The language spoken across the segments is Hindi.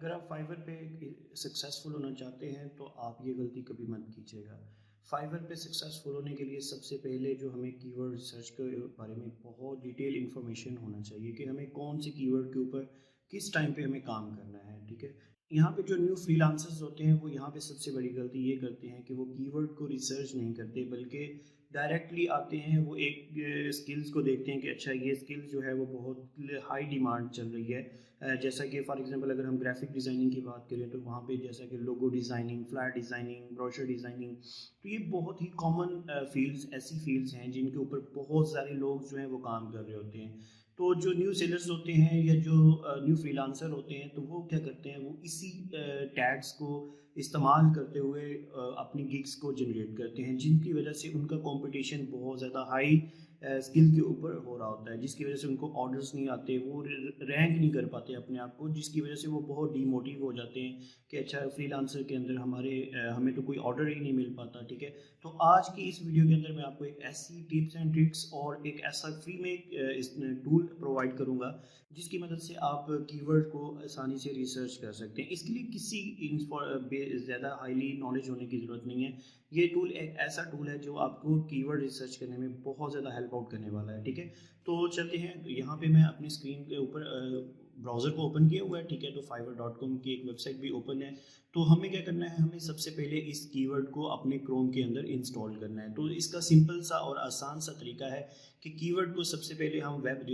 अगर आप फाइवर पे सक्सेसफुल होना चाहते हैं तो आप ये गलती कभी मत कीजिएगा। फाइवर पे सक्सेसफुल होने के लिए सबसे पहले जो हमें कीवर्ड रिसर्च के बारे में बहुत डिटेल इन्फॉर्मेशन होना चाहिए कि हमें कौन से कीवर्ड के ऊपर किस टाइम पे हमें काम करना है, ठीक है। यहाँ पे जो न्यू फ्रीलांसर्स होते हैं वो यहाँ पे सबसे बड़ी गलती ये करते हैं कि वो कीवर्ड को रिसर्च नहीं करते, बल्कि डायरेक्टली आते हैं। वो एक स्किल्स को देखते हैं कि अच्छा ये स्किल जो है वो बहुत हाई डिमांड चल रही है। जैसा कि फॉर एग्जांपल अगर हम ग्राफिक डिज़ाइनिंग की बात करें तो वहाँ पे जैसा कि logo designing, flat designing, brochure designing, तो ये बहुत ही कॉमन फील्ड्स ऐसी फील्ड्स हैं जिनके ऊपर बहुत सारे लोग जो हैं वो काम कर रहे होते हैं। तो जो न्यू सेलर्स होते हैं या जो न्यू फ्रीलांसर होते हैं तो वो क्या करते हैं, वो इसी टैग्स को इस्तेमाल करते हुए अपनी गिग्स को जनरेट करते हैं, जिनकी वजह से उनका कंपटीशन बहुत ज़्यादा हाई स्किल के ऊपर हो रहा होता है, जिसकी वजह से उनको ऑर्डर्स नहीं आते, वो रैंक नहीं कर पाते अपने आप को, जिसकी वजह से वो बहुत डीमोटिव हो जाते हैं कि अच्छा फ्रीलांसर के अंदर हमें तो कोई ऑर्डर ही नहीं मिल पाता, ठीक है। तो आज की इस वीडियो के अंदर मैं आपको एक ऐसी टिप्स एंड ट्रिक्स और एक ऐसा फ्री में इस टूल प्रोवाइड करूंगा जिसकी मदद से आप कीवर्ड को आसानी से रिसर्च कर सकते हैं। इसके लिए किसी ज़्यादा हाईली नॉलेज होने की ज़रूरत नहीं है। ये टूल एक ऐसा टूल है जो आपको कीवर्ड रिसर्च करने में बहुत ज़्यादा हेल्प आउट करने वाला है, ठीक है। तो चलते हैं, यहाँ पे मैं अपनी स्क्रीन के ऊपर ब्राउज़र को ओपन किया हुआ है, ठीक है। तो fiverr.com की एक वेबसाइट भी ओपन है। तो हमें क्या करना है, हमें सबसे पहले इस कीवर्ड को अपने क्रोम के अंदर इंस्टॉल करना है। तो इसका सिंपल सा और आसान सा तरीका है कि कीवर्ड को सबसे पहले हम वेब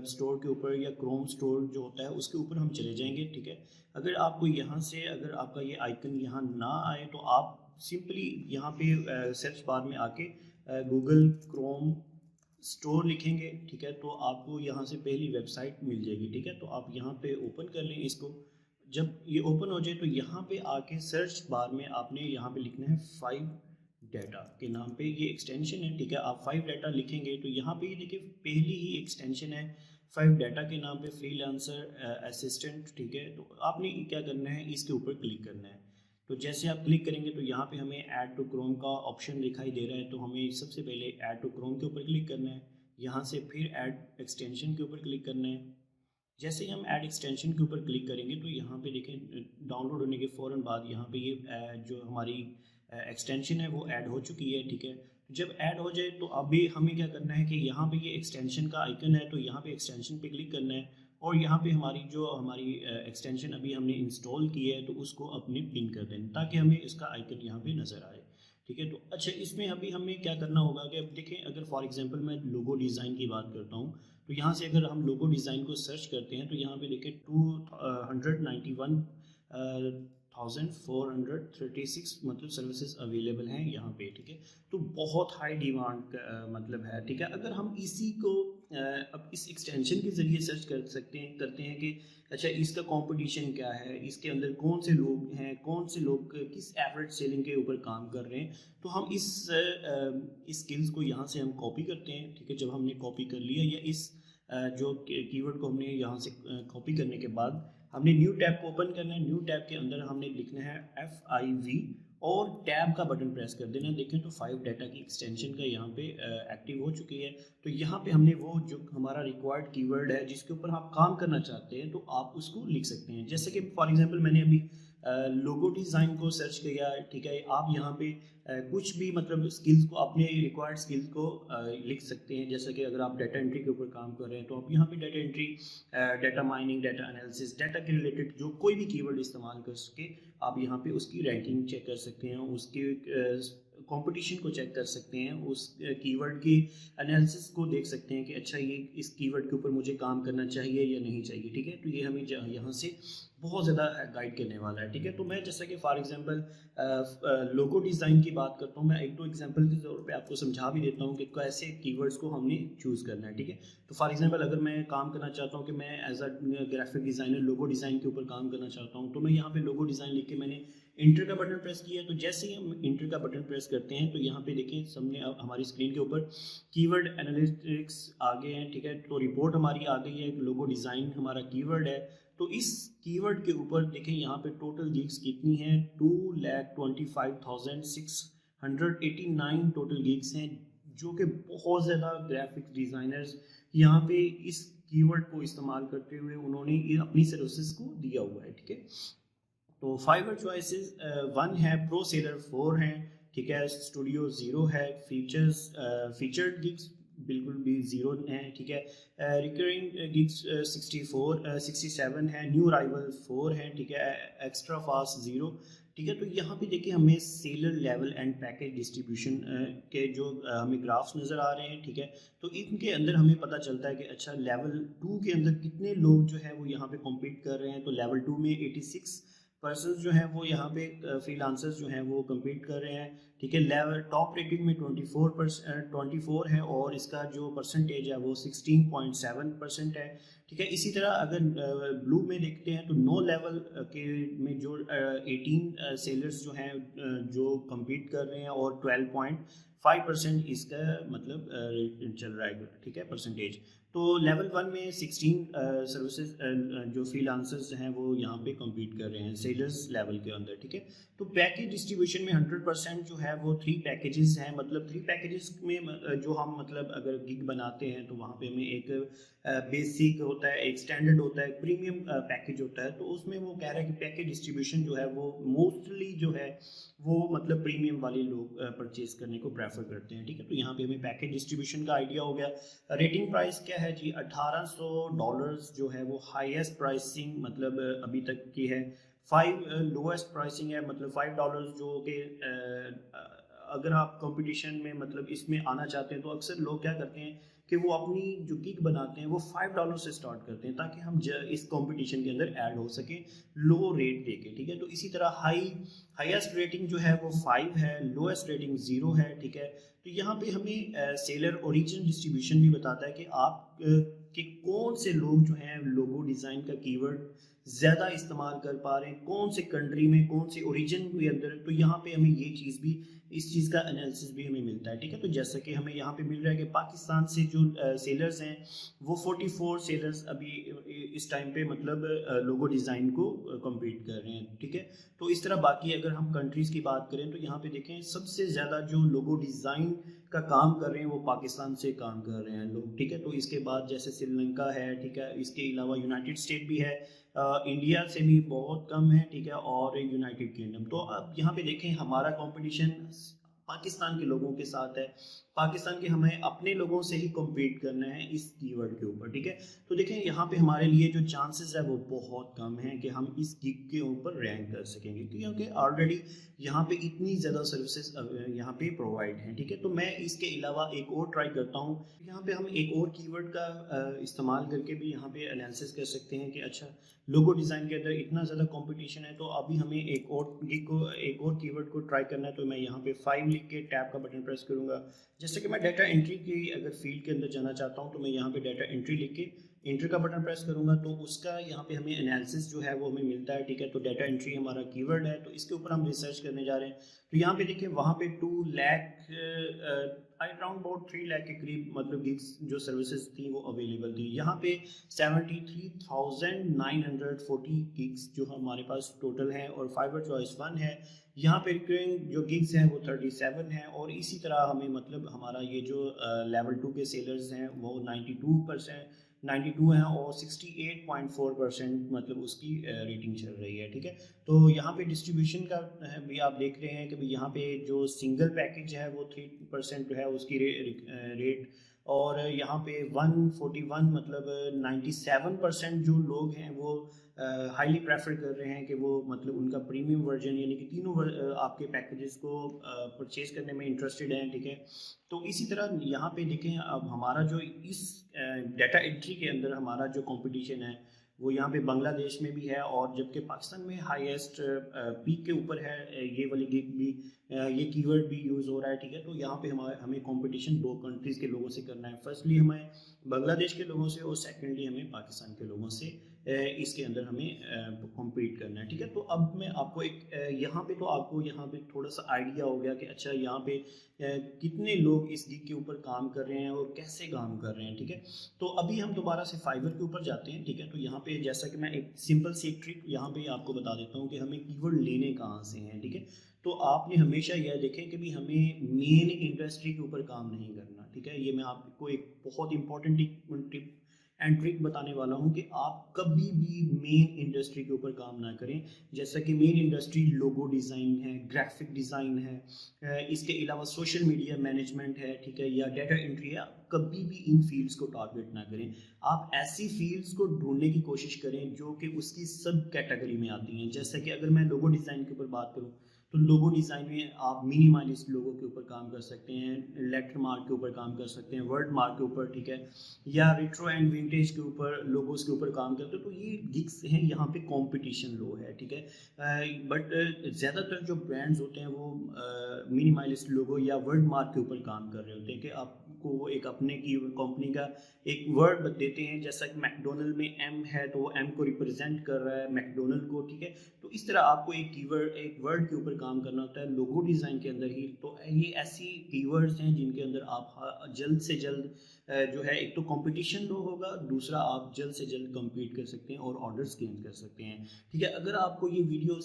स्टोर के ऊपर या क्रोम स्टोर जो होता है उसके ऊपर हम चले जाएंगे, ठीक है। अगर आपको यहाँ से अगर आपका ये आइकन यहाँ ना आए तो आप सिंपली यहाँ पे सर्च बार में आके गूगल क्रोम स्टोर लिखेंगे, ठीक है। तो आपको यहाँ से पहली वेबसाइट मिल जाएगी, ठीक है। तो आप यहाँ पे ओपन कर लें इसको। जब ये ओपन हो जाए तो यहाँ पे आके सर्च बार में आपने यहाँ पे लिखना है 5 डाटा के नाम पे, ये एक्सटेंशन है, ठीक है। आप 5 डाटा लिखेंगे तो यहाँ पे ये देखिए पहली ही एक्सटेंशन है 5 डाटा के नाम पे, फ्रीलांसर असिस्टेंट, ठीक है। तो आपने क्या करना है, इसके ऊपर क्लिक करना है। तो जैसे आप क्लिक करेंगे तो यहाँ पे हमें ऐड टू क्रोम का ऑप्शन दिखाई दे रहा है। तो हमें सबसे पहले ऐड टू क्रोम के ऊपर क्लिक करना है, यहाँ से फिर ऐड एक्सटेंशन के ऊपर क्लिक करना है। जैसे ही हम ऐड एक्सटेंशन के ऊपर क्लिक करेंगे तो यहाँ पे देखें डाउनलोड होने के फ़ौरन बाद यहाँ पे ये जो हमारी एक्सटेंशन है वो ऐड हो चुकी है, ठीक है। जब ऐड हो जाए तो अभी हमें क्या करना है कि यहाँ पे ये एक्सटेंशन का आइकन है, तो यहाँ पे एक्सटेंशन पे क्लिक करना है और यहाँ पे हमारी एक्सटेंशन अभी हमने इंस्टॉल की है तो उसको अपने पिन कर दें ताकि हमें इसका आइकन यहाँ पे नज़र आए, ठीक है। तो अच्छा, इसमें अभी हमें क्या करना होगा कि अब देखें, अगर फॉर एग्जांपल मैं लोगो डिज़ाइन की बात करता हूँ तो यहाँ से अगर हम लोगो डिज़ाइन को सर्च करते हैं तो यहाँ पे देखें 291,436 मतलब सर्विसेज अवेलेबल हैं यहाँ पे, ठीक है। तो बहुत हाई डिमांड का मतलब है, ठीक है। अगर हम इसी को अब इस एक्सटेंशन के ज़रिए सर्च कर सकते हैं करते हैं कि अच्छा इसका कंपटीशन क्या है, इसके अंदर कौन से लोग हैं, कौन से लोग किस एवरेज सेलिंग के ऊपर काम कर रहे हैं, तो हम इस स्किल्स को यहाँ से हम कॉपी करते हैं, ठीक है। जब हमने कॉपी कर लिया या इस जो कीवर्ड को हमने यहाँ से कॉपी करने के बाद हमने न्यू टैब को ओपन करना है। न्यू टैब के अंदर हमने लिखना है FIV और टैब का बटन प्रेस कर देना। देखें तो 5 डाटा की एक्सटेंशन का यहाँ पे एक्टिव हो चुकी है। तो यहाँ पे हमने वो जो हमारा रिक्वायर्ड कीवर्ड है जिसके ऊपर आप काम करना चाहते हैं तो आप उसको लिख सकते हैं। जैसे कि फॉर एग्जांपल मैंने अभी लोगो डिज़ाइन को सर्च किया है, ठीक है। आप यहाँ पे कुछ भी मतलब स्किल्स को, अपने रिक्वायर्ड स्किल्स को लिख सकते हैं। जैसे कि अगर आप डाटा एंट्री के ऊपर काम कर रहे हैं तो आप यहाँ पे data entry, data mining, data analysis, data के रिलेटेड जो कोई भी कीवर्ड इस्तेमाल कर सके आप यहाँ पे उसकी रैंकिंग चेक कर सकते हैं, उसके कंपटीशन को चेक कर सकते हैं, उस कीवर्ड की एनालिसिस को देख सकते हैं कि अच्छा ये इस कीवर्ड के ऊपर मुझे काम करना चाहिए या नहीं चाहिए, ठीक है। तो ये हमें यहाँ से बहुत ज़्यादा गाइड करने वाला है, ठीक है। तो मैं जैसा कि फॉर एग्जांपल लोगो डिज़ाइन की बात करता हूँ, मैं एक दो एग्जांपल के तौर पे आपको समझा भी देता हूँ कि कैसे कीवर्ड्स को हमने चूज़ करना है, ठीक है। तो फॉर एग्जांपल अगर मैं काम करना चाहता हूँ कि मैं as a graphic designer logo design के ऊपर काम करना चाहता हूँ, तो मैं यहाँ पे लोगो डिज़ाइन लिख के मैंने इंटर का बटन प्रेस किया। तो जैसे ही हम इंटर का बटन प्रेस करते हैं तो यहाँ पे देखिए सामने हमारी स्क्रीन के ऊपर कीवर्ड एनालिटिक्स आ गए हैं, ठीक है। तो रिपोर्ट हमारी आ गई है, लोगो डिज़ाइन हमारा कीवर्ड है। तो इस कीवर्ड के ऊपर देखें यहाँ पे टोटल गिग्स कितनी है, 2,25,689 टोटल गिग्स हैं, जो कि बहुत ज़्यादा ग्राफिक्स डिज़ाइनर्स यहाँ पे इस कीवर्ड को इस्तेमाल करते हुए उन्होंने ये अपनी सर्विसेज को दिया हुआ है, ठीक है। तो फाइवर चॉइसेस 1 है, प्रो सेलर 4 है, ठीक है, स्टूडियो 0 है, फीचर्ड गिग्स बिल्कुल भी 0 है, ठीक है, रिकरिंग गिग्स 67 है, न्यू अराइवल 4 है, ठीक है, एक्स्ट्रा फास्ट 0, ठीक है। तो यहाँ पे देखिए हमें seller level and package distribution के जो हमें ग्राफ्स नज़र आ रहे हैं, ठीक है। तो इनके अंदर हमें पता चलता है कि अच्छा लेवल 2 के अंदर कितने लोग जो है वो यहाँ पे कम्पीट कर रहे हैं। तो लेवल 2 में 86 पर्सन जो हैं वो यहाँ पे फ्रीलांसर्स जो हैं वो कम्पीट कर रहे हैं, ठीक है। लेवल टॉप रेटिंग में 24 है और इसका जो परसेंटेज है वो 16.7% है, ठीक है। इसी तरह अगर ब्लू में देखते हैं तो नो लेवल के में जो 18 सेलर्स जो हैं जो कम्पीट कर रहे हैं और 12.5% इसका मतलब चल रहा है, ठीक है, परसेंटेज। तो लेवल 1 में 16 सर्विसेज जो फ्रीलांसर्स हैं वो यहाँ पे कम्पीट कर रहे हैं सेलर्स लेवल के अंदर, ठीक है। तो पैकेज डिस्ट्रीब्यूशन में 100% जो है वो 3 पैकेजेस हैं, मतलब 3 पैकेजेस में जो हम मतलब अगर गिग बनाते हैं तो वहाँ पे हमें एक बेसिक होता है, एक स्टैंडर्ड होता है, एक प्रीमियम पैकेज होता है। तो उसमें वो कह रहा है कि पैकेज डिस्ट्रीब्यूशन जो है वो मोस्टली जो है वो मतलब प्रीमियम वाले लोग परचेज करने को प्रेफर करते हैं, ठीक है। तो यहाँ पे हमें पैकेज डिस्ट्रीब्यूशन का आइडिया हो गया। रेटिंग प्राइस क्या है जी, $1800 जो है वो हाईएस्ट प्राइसिंग मतलब अभी तक की है। 5 लोएस्ट प्राइसिंग है, मतलब $5 जो कि अगर आप कंपटीशन में मतलब इसमें आना चाहते हैं तो अक्सर लोग क्या करते हैं कि वो अपनी जो गिग बनाते हैं वो $5 से स्टार्ट करते हैं ताकि हम इस कंपटीशन के अंदर ऐड हो सके लो रेट देके, ठीक है। तो इसी तरह हाईएस्ट रेटिंग जो है वो 5 है, लोएस्ट रेटिंग 0 है, ठीक है। तो यहाँ पे हमें सेलर ओरिजिन डिस्ट्रीब्यूशन भी बताता है कि आप कि कौन से लोग जो हैं लोगो डिज़ाइन का कीवर्ड ज़्यादा इस्तेमाल कर पा रहे हैं, कौन से कंट्री में, कौन से ओरिजिन के अंदर। तो यहाँ पे हमें ये चीज़ भी, इस चीज़ का एनालिसिस भी हमें मिलता है, ठीक है। तो जैसा कि हमें यहाँ पे मिल रहा है कि पाकिस्तान से जो सेलर्स हैं वो 44 सेलर्स अभी इस टाइम पे मतलब लोगो डिज़ाइन को कम्पीट कर रहे हैं, ठीक है। तो इस तरह बाकी अगर हम कंट्रीज़ की बात करें तो यहाँ पे देखें सबसे ज़्यादा जो लोगो डिज़ाइन का काम कर रहे हैं वो पाकिस्तान से काम कर रहे हैं लोग, ठीक है। तो इसके बाद जैसे श्रीलंका है, ठीक है, इसके अलावा यूनाइटेड स्टेट भी है, इंडिया से भी बहुत कम है, ठीक है, और यूनाइटेड किंगडम। तो अब यहाँ पे देखें हमारा कंपटीशन पाकिस्तान के लोगों के साथ है, पाकिस्तान के हमें अपने लोगों से ही कम्पीट करना है इस कीवर्ड के ऊपर, ठीक है। तो देखें यहाँ पे हमारे लिए जो चांसेस है वो बहुत कम है कि हम इस गिग के ऊपर रैंक कर सकेंगे क्योंकि ऑलरेडी यहाँ पे इतनी ज़्यादा सर्विसेज यहाँ पे प्रोवाइड हैं, ठीक है। तो मैं इसके अलावा एक और ट्राई करता हूँ, यहाँ पे हम एक और कीवर्ड का इस्तेमाल करके भी यहाँ पे एनालिसिस कर सकते हैं कि अच्छा लोगो डिज़ाइन के अंदर इतना ज़्यादा कंपटीशन है तो अभी हमें एक और गिग को, एक और कीवर्ड को ट्राई करना है। तो मैं यहाँ पे 5 लिख के टैब का बटन प्रेस करूँगा। जैसे कि मैं डाटा एंट्री की अगर फील्ड के अंदर जाना चाहता हूँ तो मैं यहाँ पे डाटा एंट्री लिख के एंट्री का बटन प्रेस करूँगा तो उसका यहाँ पे हमें एनालिसिस जो है वो हमें मिलता है, ठीक है। तो डाटा एंट्री हमारा कीवर्ड है तो इसके ऊपर हम रिसर्च करने जा रहे हैं। तो यहाँ पे देखिए वहाँ पे 2 लाख अराउंड अबाउट 3 लाख के करीब मतलब गिग्स जो सर्विसेज थी वो अवेलेबल थी। यहाँ पे 73,940 गिग्स जो हमारे पास टोटल हैं और फाइवर चॉइस 1 है। यहाँ पे रिकरिंग जो गिग्स हैं वो 37 हैं और इसी तरह हमें मतलब हमारा ये जो लेवल 2 के सेलर्स हैं वो 92 हैं और 68.4% मतलब उसकी रेटिंग चल रही है, ठीक है। तो यहाँ पे डिस्ट्रीब्यूशन का भी आप देख रहे हैं कि भाई यहाँ पे जो सिंगल पैकेज है वो 3% जो है उसकी रेट और यहाँ पे 141 मतलब 97% जो लोग हैं वो हाईली प्रेफर कर रहे हैं कि वो मतलब उनका प्रीमियम वर्जन यानी कि तीनों आपके पैकेजेस को परचेज करने में इंटरेस्टेड हैं, ठीक है। तो इसी तरह यहाँ पे देखें अब हमारा जो इस डाटा एंट्री के अंदर हमारा जो कंपटीशन है वो यहाँ पे बांग्लादेश में भी है और जबकि पाकिस्तान में हाईएस्ट पीक के ऊपर है ये वाली गिग भी, ये कीवर्ड भी यूज़ हो रहा है, ठीक है। तो यहाँ पे हमें कंपटीशन 2 कंट्रीज़ के लोगों से करना है, फर्स्टली हमें बांग्लादेश के लोगों से और सेकेंडली हमें पाकिस्तान के लोगों से इसके अंदर हमें कॉम्पीट करना है, ठीक है। तो अब मैं आपको एक यहाँ पे तो आपको यहाँ पे थोड़ा सा आइडिया हो गया कि अच्छा यहाँ पे कितने लोग इस गिग के ऊपर काम कर रहे हैं और कैसे काम कर रहे हैं, ठीक है। तो अभी हम दोबारा से फाइवर के ऊपर जाते हैं, ठीक है। तो यहाँ पे जैसा कि मैं एक सिंपल सी एक ट्रिक यहाँ पे आपको बता देता हूँ कि हमें कीवर्ड लेने कहाँ से हैं, ठीक है। तो आपने हमेशा यह देखें कि भी हमें मेन इंडस्ट्री के ऊपर काम नहीं करना, ठीक है। ये मैं आपको एक बहुत इंपॉर्टेंट टिप एंड ट्रिक बताने वाला हूँ कि आप कभी भी मेन इंडस्ट्री के ऊपर काम ना करें। जैसा कि मेन इंडस्ट्री लोगो डिज़ाइन है, ग्राफिक डिज़ाइन है, इसके अलावा सोशल मीडिया मैनेजमेंट है, ठीक है, या डाटा एंट्री है। कभी भी इन फील्ड्स को टारगेट ना करें। आप ऐसी फील्ड्स को ढूंढने की कोशिश करें जो कि उसकी सब कैटेगरी में आती हैं। जैसे कि अगर मैं लोगो डिज़ाइन के ऊपर बात करूँ तो लोगो डिज़ाइन में आप मिनिमलिस्ट लोगों के ऊपर काम कर सकते हैं, लेटर मार्क के ऊपर काम कर सकते हैं, वर्ड मार्क के ऊपर, ठीक है, या रिट्रो एंड विंटेज के ऊपर, लोगोस के ऊपर काम करते हैं। तो ये गिग्स हैं, यहाँ पे कंपटीशन लो है, ठीक है। बट ज़्यादातर जो ब्रांड्स होते हैं वो मिनिमलिस्ट लोगो या वर्ड मार्क के ऊपर काम कर रहे होते हैं कि आपको वो एक अपने की कंपनी का एक वर्ड देते हैं। जैसा कि मैकडोनल्ड में एम है तो वो एम को रिप्रेजेंट कर रहा है मैकडोनल्ड को, ठीक है। तो इस तरह आपको एक कीवर्ड, एक वर्ड के ऊपर काम करना होता है लोगो डिज़ाइन के अंदर ही। तो ये ऐसी कीवर्ड्स हैं जिनके अंदर आप जल्द से जल्द जो है, एक तो कंपटीशन लो होगा, दूसरा आप जल्द से जल्द compete कर सकते हैं और ऑर्डर्स गेन कर सकते हैं, ठीक है। अगर आपको ये वीडियो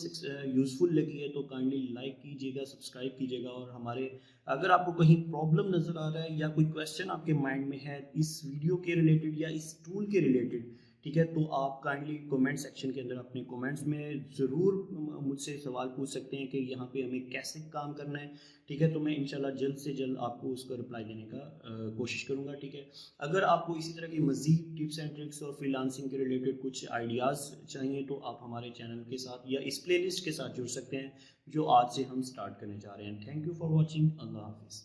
यूज़फुल लगी है तो काइंडली लाइक कीजिएगा, सब्सक्राइब कीजिएगा। और हमारे, अगर आपको कहीं प्रॉब्लम नज़र आ रहा है या कोई क्वेश्चन आपके माइंड में है इस वीडियो के रिलेटेड या इस टूल के रिलेटेड, ठीक है, तो आप काइंडली कमेंट सेक्शन के अंदर अपने कमेंट्स में ज़रूर मुझसे सवाल पूछ सकते हैं कि यहाँ पे हमें कैसे काम करना है, ठीक है। तो मैं इंशाल्लाह जल्द से जल्द आपको उसका रिप्लाई देने का कोशिश करूँगा, ठीक है। अगर आपको इसी तरह की मज़ीद टिप्स एंड ट्रिक्स और फ्रीलांसिंग के रिलेटेड कुछ आइडियाज़ चाहिए तो आप हमारे चैनल के साथ या इस प्लेलिस्ट के साथ जुड़ सकते हैं जो आज से हम स्टार्ट करने जा रहे हैं। Thank you for watching. Allah हाफिज़।